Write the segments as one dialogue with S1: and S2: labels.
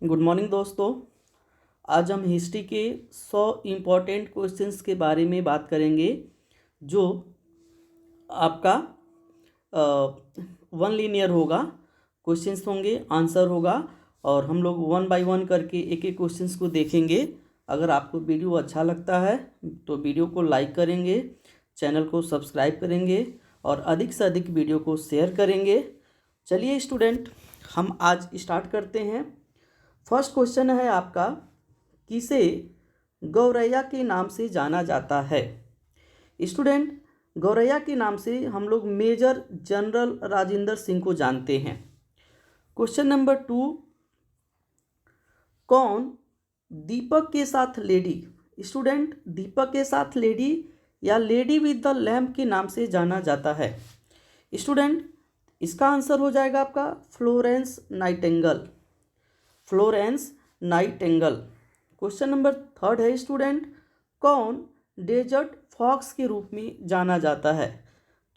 S1: Good morning दोस्तों। आज हम हिस्ट्री के 100 इम्पॉर्टेंट क्वेश्चंस के बारे में बात करेंगे जो आपका वन लीनियर होगा। क्वेश्चंस होंगे, आंसर होगा और हम लोग वन बाय वन करके एक एक क्वेश्चंस को देखेंगे। अगर आपको वीडियो अच्छा लगता है तो वीडियो को लाइक करेंगे, चैनल को सब्सक्राइब करेंगे और अधिक से अधिक वीडियो को शेयर करेंगे। चलिए स्टूडेंट, हम आज स्टार्ट करते हैं। फर्स्ट क्वेश्चन है आपका, किसे गौरैया के नाम से जाना जाता है? स्टूडेंट, गौरैया के नाम से हम लोग मेजर जनरल राजेंद्र सिंह को जानते हैं। क्वेश्चन नंबर 2, कौन दीपक के साथ लेडी? स्टूडेंट, दीपक के साथ लेडी या लेडी विद द लैम्प के नाम से जाना जाता है? स्टूडेंट, इसका आंसर हो जाएगा आपका Florence Nightingale. Florence Nightingale. Question number 3 है स्टूडेंट, कौन डेजर्ट फॉक्स के रूप में जाना जाता है?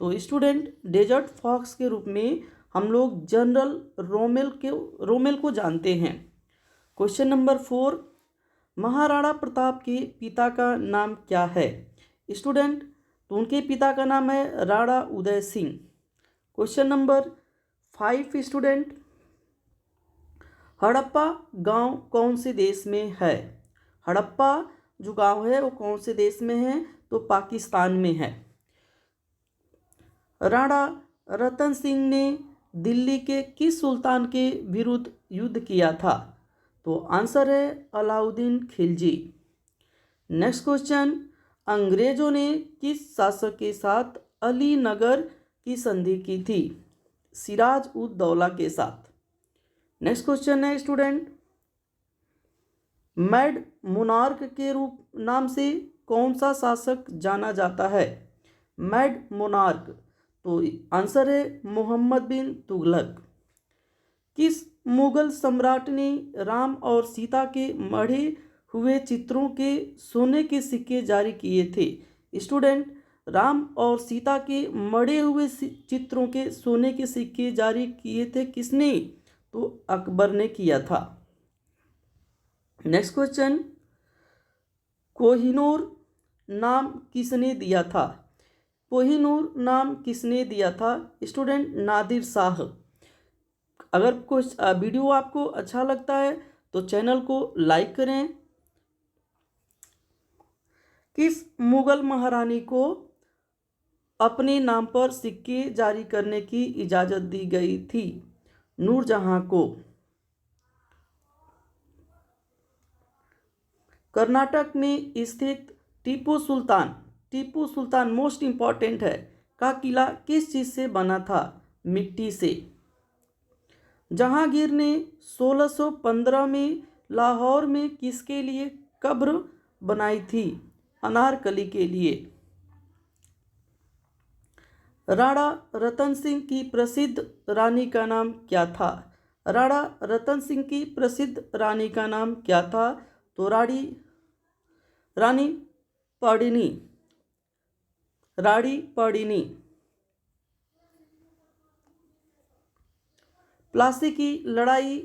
S1: तो स्टूडेंट, डेजर्ट फॉक्स के रूप में हम लोग जनरल रोमेल को जानते हैं। क्वेश्चन नंबर 4, महाराणा प्रताप के पिता का नाम क्या है? स्टूडेंट, तो उनके पिता का नाम है Rana Uday Singh. Question number 5 student, Harappa गांव कौन से देश में है? हड़प्पा जो गांव है वो कौन से देश में है? तो पाकिस्तान में है। राणा रतन सिंह ने दिल्ली के किस सुल्तान के विरुद्ध युद्ध किया था? तो आंसर है अलाउद्दीन खिलजी। नेक्स्ट क्वेश्चन, अंग्रेजों ने किस शासक के साथ अलीनगर की संधि की थी? सिराज उद दौला के साथ। नेक्स्ट क्वेश्चन है स्टूडेंट, मैड मोनार्क के रूप नाम से कौन सा शासक जाना जाता है? मैड मोनार्क, तो आंसर है मोहम्मद बिन तुगलक। किस मुगल सम्राट ने राम और सीता के मढ़े हुए चित्रों के सोने के सिक्के जारी किए थे? स्टूडेंट, राम और सीता के मढ़े हुए चित्रों के सोने के सिक्के जारी किए थे किसने? तो अकबर ने किया था। नेक्स्ट क्वेश्चन, कोहिनूर नाम किसने दिया था? कोहिनूर नाम किसने दिया था? स्टूडेंट, नादिर शाह। अगर कुछ वीडियो आपको अच्छा लगता है तो चैनल को लाइक करें। किस मुगल महारानी को अपने नाम पर सिक्के जारी करने की इजाज़त दी गई थी? नूरजहां को। कर्नाटक में स्थित टीपू सुल्तान मोस्ट इंपॉर्टेंट है का किला किस चीज़ से बना था? मिट्टी से। जहांगीर ने 1615 में लाहौर में किसके लिए कब्र बनाई थी? अनारकली के लिए। राणा रतन सिंह की प्रसिद्ध रानी का नाम क्या था? राणा रतन सिंह की प्रसिद्ध रानी का नाम क्या था? तो रानी पद्मिनी। प्लासी की लड़ाई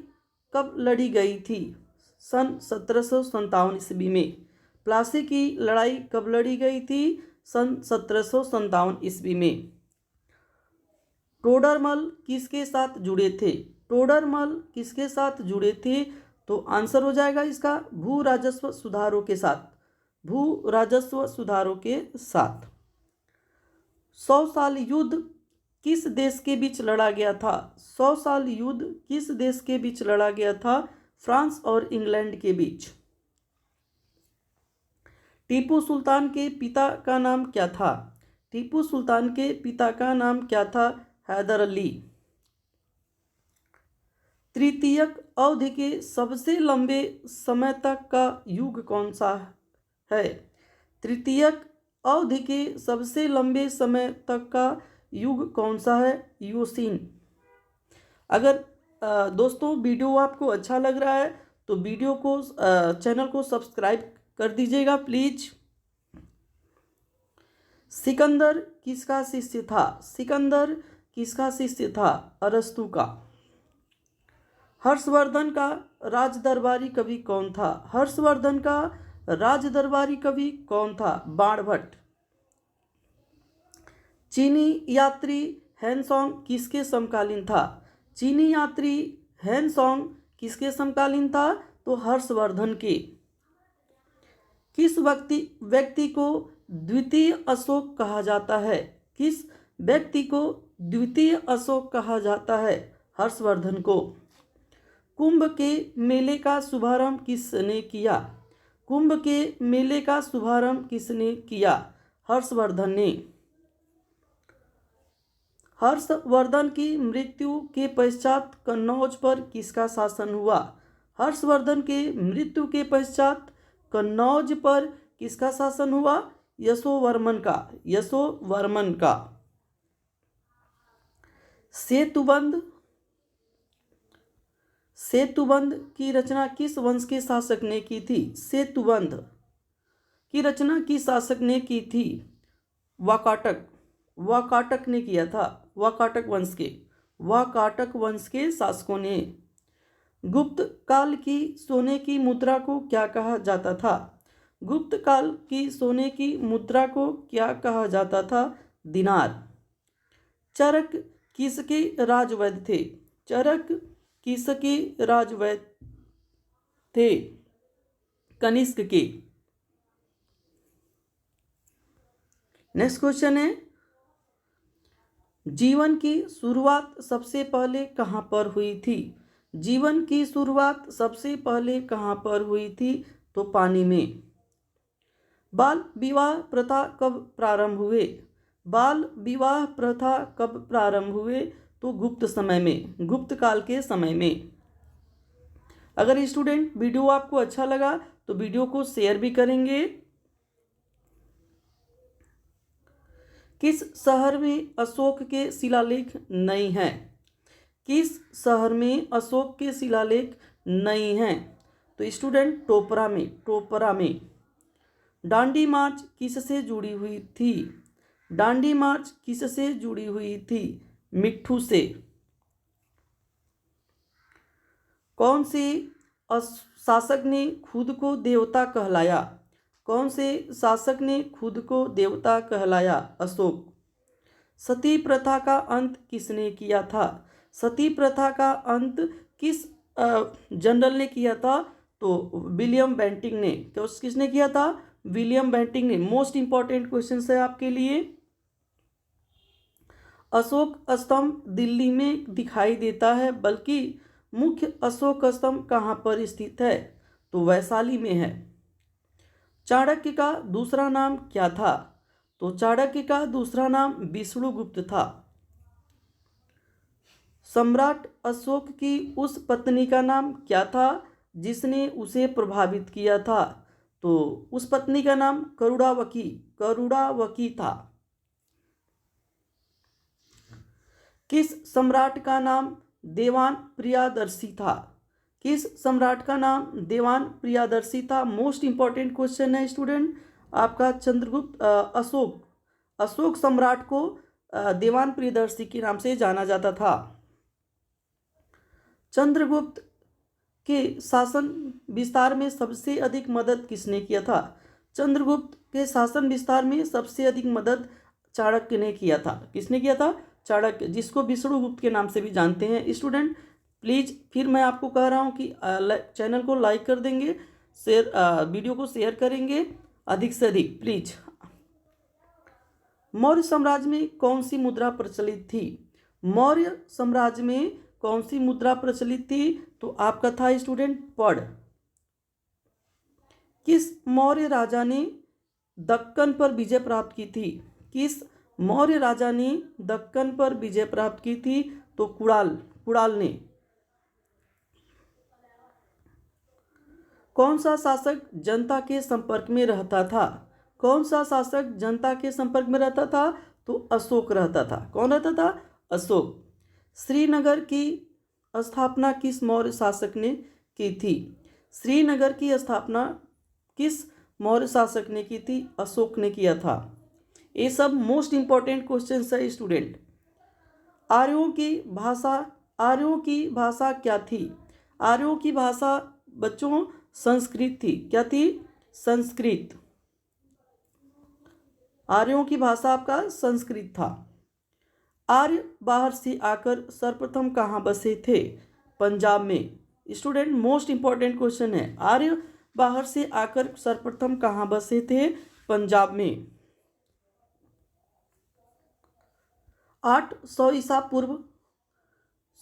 S1: कब लड़ी गई थी? सन 1757 ईस्वी में। प्लासी की लड़ाई कब लड़ी गई थी? सन 1757 ईस्वी में। टोडरमल किसके साथ जुड़े थे? टोडरमल किसके साथ जुड़े थे? तो आंसर हो जाएगा इसका भू राजस्व सुधारों के साथ। भू राजस्व सुधारों के साथ। 100 साल युद्ध किस देश के बीच लड़ा गया था? 100 साल युद्ध किस देश के बीच लड़ा गया था? फ्रांस और इंग्लैंड के बीच। टीपू सुल्तान के पिता का नाम क्या था? टीपू सुल्तान के पिता का नाम क्या था? हैदर अली। तृतीयक अवधि के सबसे लंबे समय तक का युग कौन सा है? तृतीयक अवधि के सबसे लंबे समय तक का युग कौन सा है? यूसीन। अगर दोस्तों वीडियो आपको अच्छा लग रहा है तो वीडियो को चैनल को सब्सक्राइब कर दीजिएगा प्लीज। सिकंदर किसका शिष्य था? सिकंदर किसका शिष्य था? अरस्तु का। हर्षवर्धन का राज दरबारी कवि कौन था? हर्षवर्धन का राज दरबारी कवि कौन था? बाणभट्ट। चीनी यात्री हैनसोंग किसके समकालीन था? चीनी यात्री हैनसोंग किसके समकालीन था? तो हर्षवर्धन के। किस व्यक्ति को द्वितीय अशोक कहा जाता है? किस व्यक्ति को द्वितीय अशोक कहा जाता है? हर्षवर्धन को। कुंभ के मेले का शुभारंभ किसने किया? कुंभ के मेले का शुभारंभ किसने किया? हर्षवर्धन ने। हर्षवर्धन की मृत्यु के पश्चात कन्नौज पर किसका शासन हुआ? हर्षवर्धन के मृत्यु के पश्चात कन्नौज पर किसका शासन हुआ? यशोवर्मन का। यशोवर्मन का। सेतुबंध की रचना किस वंश के शासक ने की थी? सेतुबंध की रचना किस शासक ने की थी? वाकाटक ने किया था। वाकाटक वंश के शासकों ने। गुप्त काल की सोने की मुद्रा को क्या कहा जाता था? गुप्त काल की सोने की मुद्रा को क्या कहा जाता था? दिनार। चरक किसके राजवैद्य थे? चरक किसके राजवैद्य थे? कनिष्क के। नेक्स्ट क्वेश्चन है, जीवन की शुरुआत सबसे पहले कहाँ पर हुई थी? जीवन की शुरुआत सबसे पहले कहाँ पर हुई थी? तो पानी में। बाल विवाह प्रथा कब प्रारंभ हुए? बाल विवाह प्रथा कब प्रारंभ हुए? तो गुप्त समय में, गुप्त काल के समय में। अगर स्टूडेंट वीडियो आपको अच्छा लगा तो वीडियो को शेयर भी करेंगे। किस शहर में अशोक के शिलालेख नहीं हैं? किस शहर में अशोक के शिलालेख नहीं हैं? तो स्टूडेंट टोपरा में। डांडी मार्च किससे जुड़ी हुई थी? डांडी मार्च किससे जुड़ी हुई थी? मिट्ठू से। कौन से शासक ने खुद को देवता कहलाया? कौन से शासक ने खुद को देवता कहलाया? अशोक। सती प्रथा का अंत किसने किया था? सती प्रथा का अंत किस जनरल ने किया था? तो विलियम बेंटिंक ने। तो किसने किया था? विलियम बेंटिंक ने। मोस्ट इंपॉर्टेंट क्वेश्चन है आपके लिए। अशोक स्तंभ दिल्ली में दिखाई देता है, बल्कि मुख्य अशोक स्तंभ कहाँ पर स्थित है? तो वैशाली में है। चाणक्य का दूसरा नाम क्या था? तो चाणक्य का दूसरा नाम विष्णुगुप्त था। सम्राट अशोक की उस पत्नी का नाम क्या था जिसने उसे प्रभावित किया था? तो उस पत्नी का नाम करुणावकी था। किस सम्राट का नाम देवान प्रियदर्शी था? किस सम्राट का नाम देवान प्रियदर्शी था? मोस्ट इंपॉर्टेंट क्वेश्चन है स्टूडेंट आपका। चंद्रगुप्त अशोक सम्राट को देवान प्रियदर्शी के नाम से जाना जाता था। चंद्रगुप्त के शासन विस्तार में सबसे अधिक मदद किसने किया था? चंद्रगुप्त के शासन विस्तार में सबसे अधिक मदद चाणक्य ने किया था। किसने किया था? चाणक्य, जिसको विष्णुगुप्त के नाम से भी जानते हैं। स्टूडेंट प्लीज फिर मैं आपको कह रहा हूँ कि चैनल को लाइक कर देंगे, वीडियो को शेयर करेंगे अधिक से अधिक प्लीज। मौर्य साम्राज्य में कौन सी मुद्रा प्रचलित थी? मौर्य साम्राज्य में कौन सी मुद्रा प्रचलित थी? तो आपका था स्टूडेंट पढ़। किस मौर्य राजा ने दक्कन पर विजय प्राप्त की थी? किस मौर्य राजा ने दक्कन पर विजय प्राप्त की थी? तो कुणाल ने। कौन सा शासक जनता के संपर्क में रहता था? कौन सा शासक जनता के संपर्क में रहता था? तो अशोक रहता था। कौन रहता था? अशोक। श्रीनगर की स्थापना किस मौर्य शासक ने की थी? श्रीनगर की स्थापना किस मौर्य शासक ने की थी? अशोक ने किया था। ये सब मोस्ट इंपॉर्टेंट क्वेश्चन है स्टूडेंट। आर्यों की भाषा क्या थी? आर्यों की भाषा बच्चों संस्कृत थी। क्या थी? संस्कृत। आर्यों की भाषा आपका संस्कृत था। आर्य बाहर से आकर सर्वप्रथम कहाँ बसे थे? पंजाब में। स्टूडेंट मोस्ट इंपॉर्टेंट क्वेश्चन है, आर्य बाहर से आकर सर्वप्रथम कहाँ बसे थे? पंजाब में। 800 ईसा पूर्व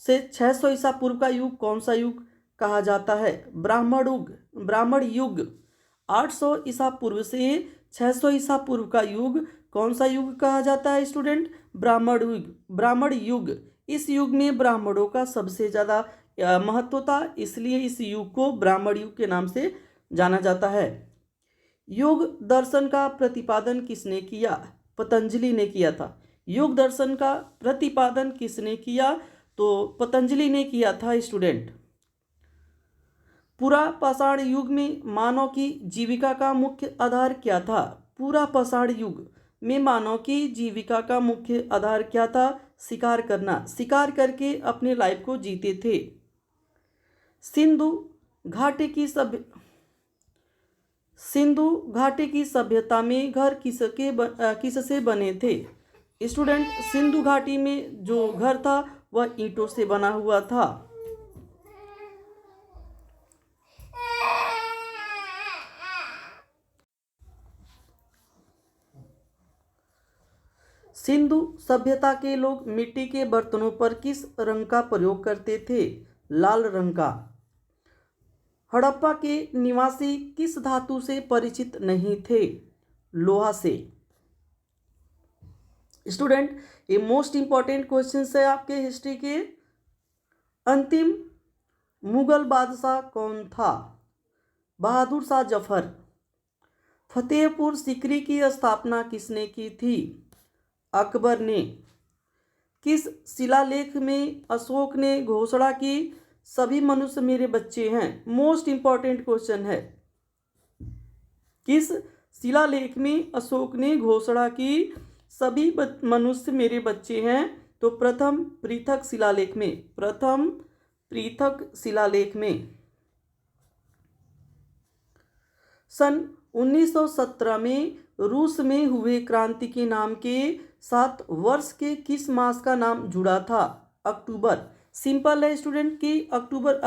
S1: से 600 ईसा पूर्व का युग कौन सा युग कहा जाता है? ब्राह्मण युग। ब्राह्मण युग। 800 ईसा पूर्व से 600 ईसा पूर्व का युग कौन सा युग कहा जाता है स्टूडेंट? ब्राह्मण युग। ब्राह्मण युग। इस युग में ब्राह्मणों का सबसे ज़्यादा महत्व था, इसलिए इस युग को ब्राह्मण युग के नाम से जाना जाता है। योग दर्शन का प्रतिपादन किसने किया? पतंजलि ने किया था। योग दर्शन का प्रतिपादन किसने किया? तो पतंजलि ने किया था स्टूडेंट। पूरा पाषाण युग में मानव की जीविका का मुख्य आधार क्या था? पूरा पाषाण युग में मानव की जीविका का मुख्य आधार क्या था? शिकार करना। शिकार करके अपने लाइफ को जीते थे। सिंधु घाटी की सभ्यता में घर किससे बने थे? स्टूडेंट, सिंधु घाटी में जो घर था वह ईंटों से बना हुआ था। सिंधु सभ्यता के लोग मिट्टी के बर्तनों पर किस रंग का प्रयोग करते थे? लाल रंग का। हड़प्पा के निवासी किस धातु से परिचित नहीं थे? लोहा से। स्टूडेंट, ये मोस्ट इंपॉर्टेंट क्वेश्चन है आपके हिस्ट्री के। अंतिम मुगल बादशाह कौन था? बहादुर शाह जफर। फतेहपुर सीकरी की स्थापना किसने की थी? अकबर ने। किस शिलालेख में अशोक ने घोषणा की सभी मनुष्य मेरे बच्चे हैं? मोस्ट इंपॉर्टेंट क्वेश्चन है। किस शिलालेख में अशोक ने घोषणा की सभी मनुष्य मेरे बच्चे हैं? तो प्रथम पृथक शिलालेख में। प्रथम पृथक शिलालेख में। सन 1917 में रूस में हुए क्रांति के नाम के साथ वर्ष के किस मास का नाम जुड़ा था? अक्टूबर। सिंपल है स्टूडेंट कि अक्टूबर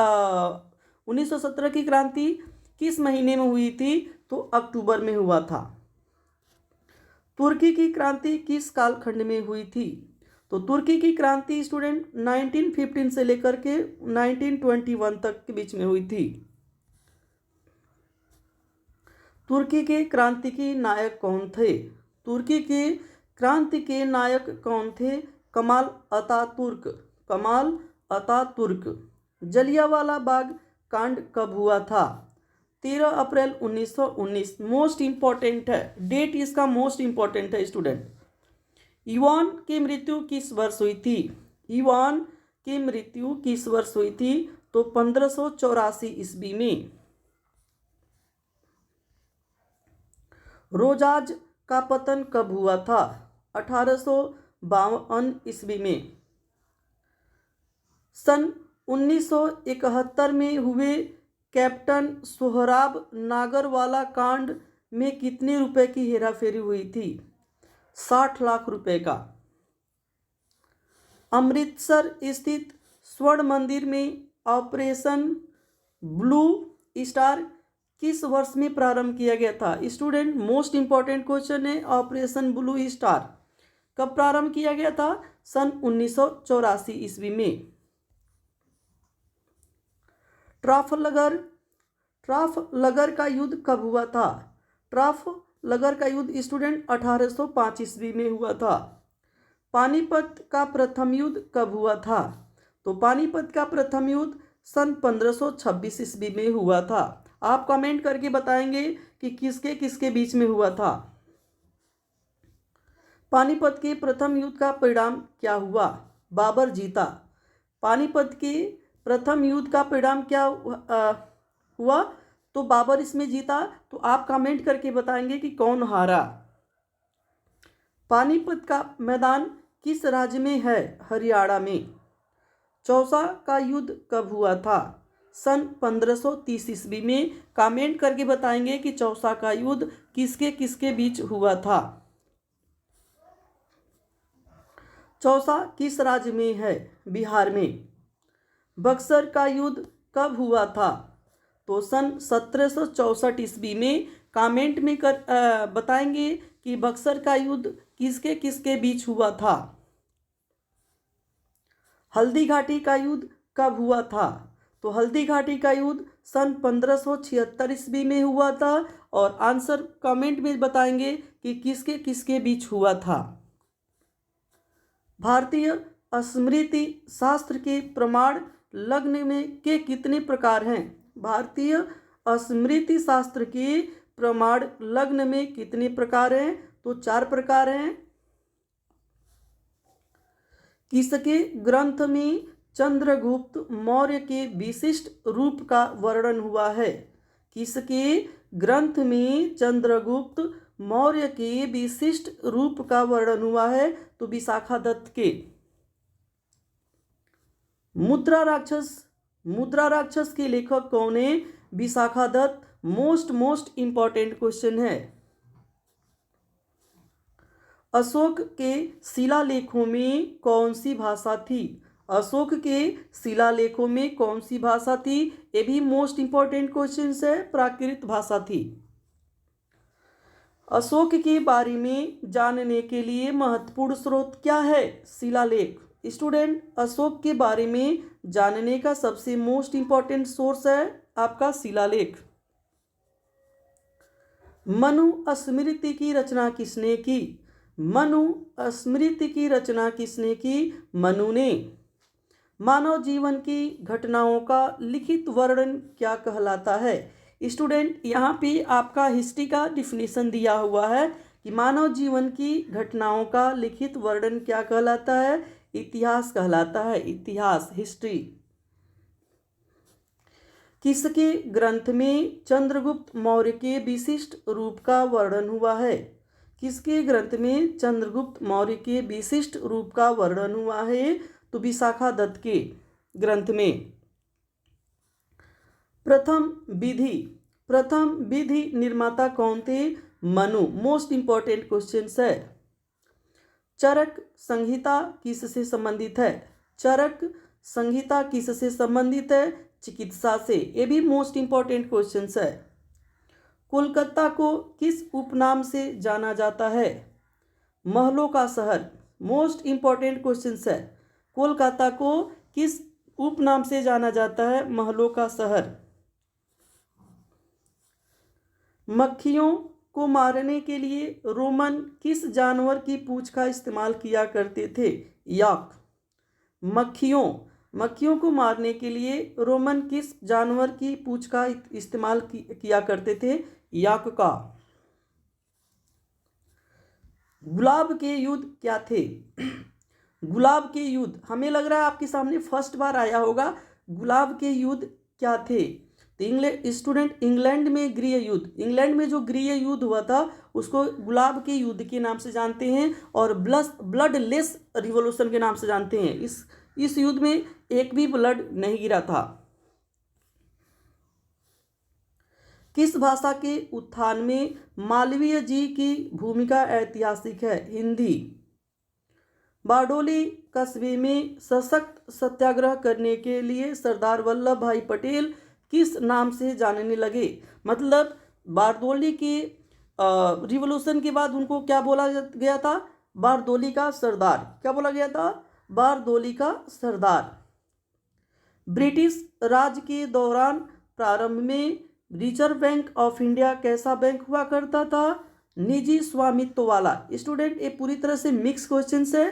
S1: 1917 की क्रांति किस महीने में हुई थी? तो अक्टूबर में हुआ था। तुर्की की क्रांति किस कालखंड में हुई थी? तो तुर्की की क्रांति स्टूडेंट 1915 से लेकर के 1921 तक के बीच में हुई थी। तुर्की के क्रांति के नायक कौन थे? तुर्की के क्रांति के नायक कौन थे? Kemal Ataturk. Kemal Ataturk. Jallianwala Bagh कांड कब हुआ था? 13 अप्रैल 1919। मोस्ट इंपॉर्टेंट है, डेट इसका मोस्ट इंपॉर्टेंट है स्टूडेंट। इवान की मृत्यु किस वर्ष हुई थी? इवान की मृत्यु किस वर्ष हुई थी? तो 1584 ईस्वी में। रोजाज का पतन कब हुआ था? 1852 ईस्वी में। सन 1971 में हुए कैप्टन सोहराब नागरवाला कांड में कितने रुपए की हेराफेरी हुई थी? 60 लाख रुपए का। अमृतसर स्थित स्वर्ण मंदिर में ऑपरेशन ब्लू स्टार किस वर्ष में प्रारंभ किया गया था? स्टूडेंट, मोस्ट इंपॉर्टेंट क्वेश्चन है, ऑपरेशन ब्लू स्टार कब प्रारंभ किया गया था? सन 1984 ईस्वी में। ट्राफलगर का युद्ध कब हुआ था? ट्राफलगर का युद्ध स्टूडेंट 1805 ईस्वी में हुआ था। पानीपत का प्रथम युद्ध कब हुआ था? तो पानीपत का प्रथम युद्ध सन 1526 ईस्वी में हुआ था। आप कमेंट करके बताएंगे कि किसके किसके बीच में हुआ था। पानीपत के प्रथम युद्ध का परिणाम क्या हुआ? बाबर जीता। पानीपत के प्रथम युद्ध का परिणाम क्या हुआ? तो बाबर इसमें जीता। तो आप कमेंट करके बताएंगे कि कौन हारा। पानीपत का मैदान किस राज्य में है? हरियाणा में। चौसा का युद्ध कब हुआ था? सन 1530 ईस्वी में। कमेंट करके बताएंगे कि चौसा का युद्ध किसके किसके बीच हुआ था। चौसा किस राज्य में है? बिहार में। बक्सर का युद्ध कब हुआ था? तो सन 1764 ईस्वी में। कमेंट में बताएंगे कि बक्सर का युद्ध किसके किसके बीच हुआ था। हल्दी घाटी का युद्ध कब हुआ था? तो हल्दी घाटी का युद्ध सन 1576 ईस्वी में हुआ था। और आंसर कमेंट में बताएंगे कि किसके किसके बीच हुआ था। भारतीय स्मृति शास्त्र के प्रमाण लग्न में के कितने प्रकार हैं? भारतीय स्मृति शास्त्र के प्रमाण लग्न में कितने प्रकार हैं? तो 4 प्रकार हैं। किसके ग्रंथ में चंद्रगुप्त मौर्य के विशिष्ट रूप का वर्णन हुआ है? किसके ग्रंथ में चंद्रगुप्त मौर्य के विशिष्ट रूप का वर्णन हुआ है? तो विशाखादत्त के। मुद्रा राक्षस के लेखक कौन है? विशाखादत्त। मोस्ट इंपॉर्टेंट क्वेश्चन है। अशोक के शिलालेखों में कौन सी भाषा थी? अशोक के शिलालेखों में कौन सी भाषा थी? ये भी मोस्ट इंपॉर्टेंट क्वेश्चन है। प्राकृत भाषा थी। अशोक के बारे में जानने के लिए महत्वपूर्ण स्रोत क्या है? शिलालेख। स्टूडेंट, अशोक के बारे में जानने का सबसे मोस्ट इंपॉर्टेंट सोर्स है आपका शिलालेख। मनु स्मृति की रचना किसने की? मनु स्मृति की रचना किसने की? मनु ने। मानव जीवन की घटनाओं का लिखित वर्णन क्या कहलाता है? स्टूडेंट, यहाँ पे आपका हिस्ट्री का डिफिनीशन दिया हुआ है कि मानव जीवन की घटनाओं का लिखित वर्णन क्या कहलाता है? इतिहास कहलाता है। इतिहास, हिस्ट्री। किसके ग्रंथ में चंद्रगुप्त मौर्य के विशिष्ट रूप का वर्णन हुआ है? किसके ग्रंथ में चंद्रगुप्त मौर्य के विशिष्ट रूप का वर्णन हुआ है? तो विशाखादत्त के ग्रंथ में। प्रथम विधि निर्माता कौन थे? मनु। मोस्ट इंपॉर्टेंट क्वेश्चन है। चरक संहिता किससे संबंधित है? चरक संहिता किससे संबंधित है? चिकित्सा से। ये भी मोस्ट इंपॉर्टेंट क्वेश्चन है। कोलकाता को किस उपनाम से जाना जाता है? महलों का शहर। मोस्ट इंपॉर्टेंट क्वेश्चन है। कोलकाता को किस उपनाम से जाना जाता है? महलों का शहर। मक्खियों को मारने के लिए रोमन किस जानवर की पूंछ का इस्तेमाल किया करते थे? याक। मक्खियों को मारने के लिए रोमन किस जानवर की पूंछ का इस्तेमाल किया करते थे? याक का। गुलाब के युद्ध क्या थे? गुलाब के युद्ध, हमें लग रहा है आपके सामने फर्स्ट बार आया होगा। गुलाब के युद्ध क्या थे? तो स्टूडेंट, इंग्लैंड में गृह युद्ध, इंग्लैंड में जो गृह युद्ध हुआ था उसको गुलाब के युद्ध के नाम से जानते हैं और ब्लडलेस रिवॉल्यूशन के नाम से जानते हैं। इस युद्ध में एक भी ब्लड नहीं गिरा था। किस भाषा के उत्थान में मालवीय जी की भूमिका ऐतिहासिक है? हिंदी। बारडोली कस्बे में सशक्त सत्याग्रह करने के लिए सरदार वल्लभ भाई पटेल किस नाम से जानने लगे? मतलब बारडोली के रिवॉल्यूशन के बाद उनको क्या बोला गया था? बारडोली का सरदार। क्या बोला गया था? बारडोली का सरदार। ब्रिटिश राज के दौरान प्रारंभ में रिजर्व बैंक ऑफ इंडिया कैसा बैंक हुआ करता था? निजी स्वामित्व वाला। स्टूडेंट, ये पूरी तरह से मिक्स क्वेश्चन है।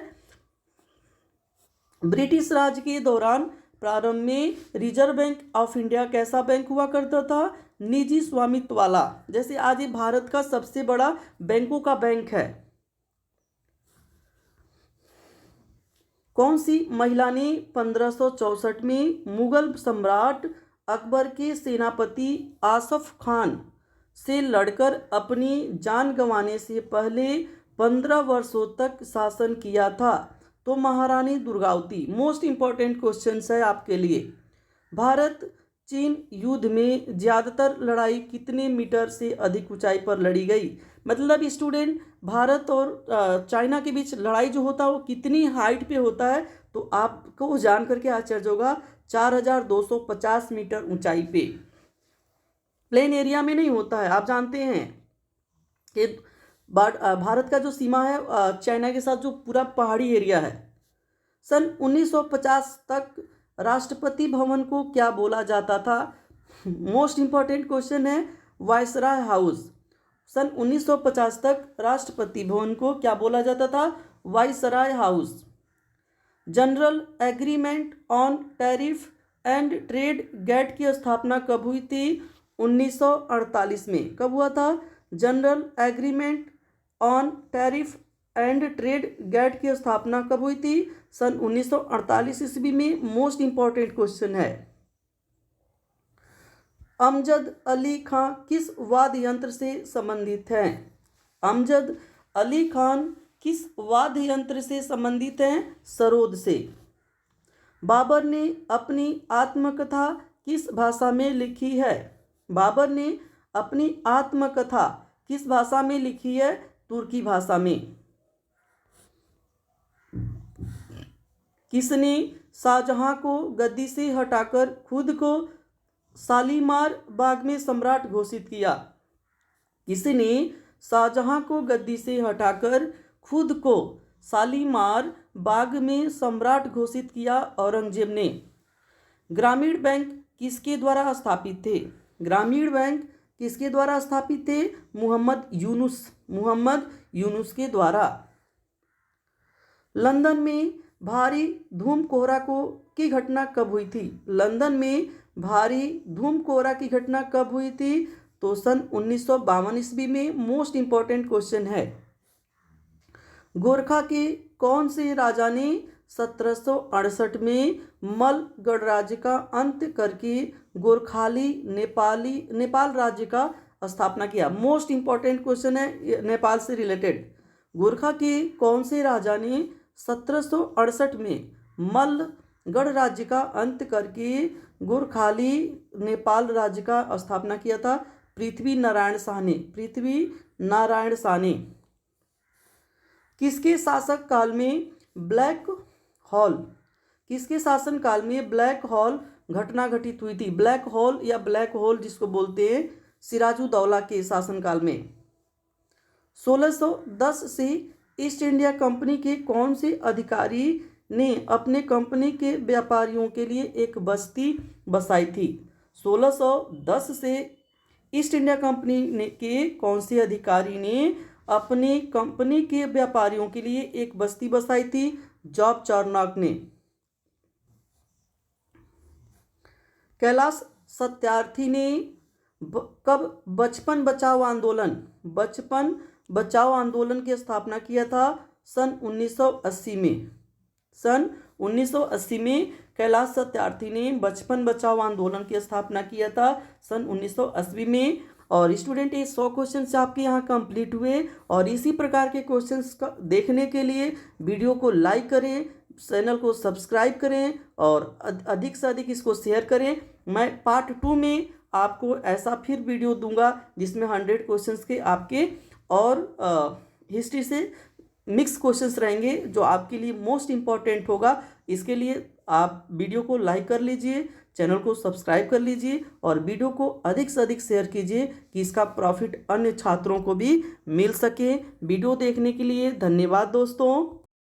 S1: ब्रिटिश राज के दौरान प्रारंभ में रिजर्व बैंक ऑफ इंडिया कैसा बैंक हुआ करता था? निजी स्वामित्व वाला। जैसे आज ये भारत का सबसे बड़ा बैंकों का बैंक है। कौन सी महिला ने 1564 में मुगल सम्राट अकबर के सेनापति आसफ खान से लड़कर अपनी जान गंवाने से पहले 15 वर्षों तक शासन किया था? तो महारानी दुर्गावती। मोस्ट इंपॉर्टेंट क्वेश्चन है आपके लिए। भारत चीन युद्ध में ज़्यादातर लड़ाई कितने मीटर से अधिक ऊंचाई पर लड़ी गई। मतलब स्टूडेंट, भारत और चाइना के बीच लड़ाई जो होता है वो कितनी हाइट पे होता है, तो आपको जान करके आश्चर्य होगा, 4250 मीटर ऊंचाई पे। प्लेन एरिया में नहीं होता है। आप जानते हैं कि भारत का जो सीमा है चाइना के साथ जो पूरा पहाड़ी एरिया है। सन 1950 तक राष्ट्रपति भवन को क्या बोला जाता था? मोस्ट इंपॉर्टेंट क्वेश्चन है, वायसराय हाउस। सन 1950 तक राष्ट्रपति भवन को क्या बोला जाता था? Viceroy house. General agreement on tariff and trade GATT की स्थापना कब हुई थी? 1948 में। कब हुआ था? General agreement on tariff and trade GATT की स्थापना कब हुई थी? सन 1948 ईस्वी में। मोस्ट इंपॉर्टेंट क्वेश्चन है। अमजद अली खां किस वाद्य यंत्र से संबंधित हैं? अमजद अली खान किस वाद्य यंत्र से संबंधित हैं? सरोद से। बाबर ने अपनी आत्मकथा किस भाषा में लिखी है? बाबर ने अपनी आत्मकथा किस भाषा में लिखी है? तुर्की भाषा में। किसने शाहजहां को गद्दी से हटाकर खुद को शालीमार बाग में सम्राट घोषित किया? किसने शाहजहां को गद्दी से हटाकर खुद को शालीमार बाग में सम्राट घोषित किया? औरंगजेब ने। ग्रामीण बैंक किसके द्वारा स्थापित थे? ग्रामीण बैंक किसके द्वारा स्थापित थे? मोहम्मद यूनुस के द्वारा। लंदन में भारी धूम कोहरा की घटना कब हुई थी? लंदन में भारी धूम कोहरा की घटना कब हुई थी? तो सन 1952 ईस्वी में। मोस्ट इंपॉर्टेंट क्वेश्चन है। गोरखा के कौन से राजा ने 1768 में मल गणराज्य का अंत करके गोरखाली नेपाल राज्य का स्थापना किया? मोस्ट इंपॉर्टेंट क्वेश्चन है नेपाल से रिलेटेड। गोरखा के कौन से राजा ने 1768 में मल गणराज्य का अंत करके गोरखाली नेपाल राज्य का स्थापना किया था? पृथ्वी नारायण शाह ने। किसके शासक काल में ब्लैक होल घटना घटित हुई थी? ब्लैक होल जिसको बोलते हैं, सिराजुद्दौला के शासनकाल में। 1610 से ईस्ट इंडिया कंपनी के कौन से अधिकारी ने अपने कंपनी के व्यापारियों के लिए एक बस्ती बसाई थी? 1610 से ईस्ट इंडिया कंपनी के कौन से अधिकारी ने अपने कंपनी के व्यापारियों के लिए एक बस्ती बसाई थी? जॉब चार्नॉक ने। कैलाश सत्यार्थी ने कब बचपन बचाओ आंदोलन की स्थापना किया था? सन 1980 में। सन 1980 में कैलाश सत्यार्थी ने बचपन बचाओ आंदोलन की स्थापना किया था, सन 1980 में। और स्टूडेंट, ये 100 क्वेश्चन आपके यहाँ कंप्लीट हुए। और इसी प्रकार के क्वेश्चंस का देखने के लिए वीडियो को लाइक करें, चैनल को सब्सक्राइब करें और अधिक से अधिक इसको शेयर करें। मैं पार्ट 2 में आपको ऐसा फिर वीडियो दूंगा जिसमें 100 क्वेश्चंस के आपके और हिस्ट्री से मिक्स क्वेश्चंस रहेंगे जो आपके लिए मोस्ट इम्पॉर्टेंट होगा। इसके लिए आप वीडियो को लाइक कर लीजिए, चैनल को सब्सक्राइब कर लीजिए और वीडियो को अधिक से अधिक शेयर कीजिए कि इसका प्रॉफिट अन्य छात्रों को भी मिल सके। वीडियो देखने के लिए धन्यवाद दोस्तों।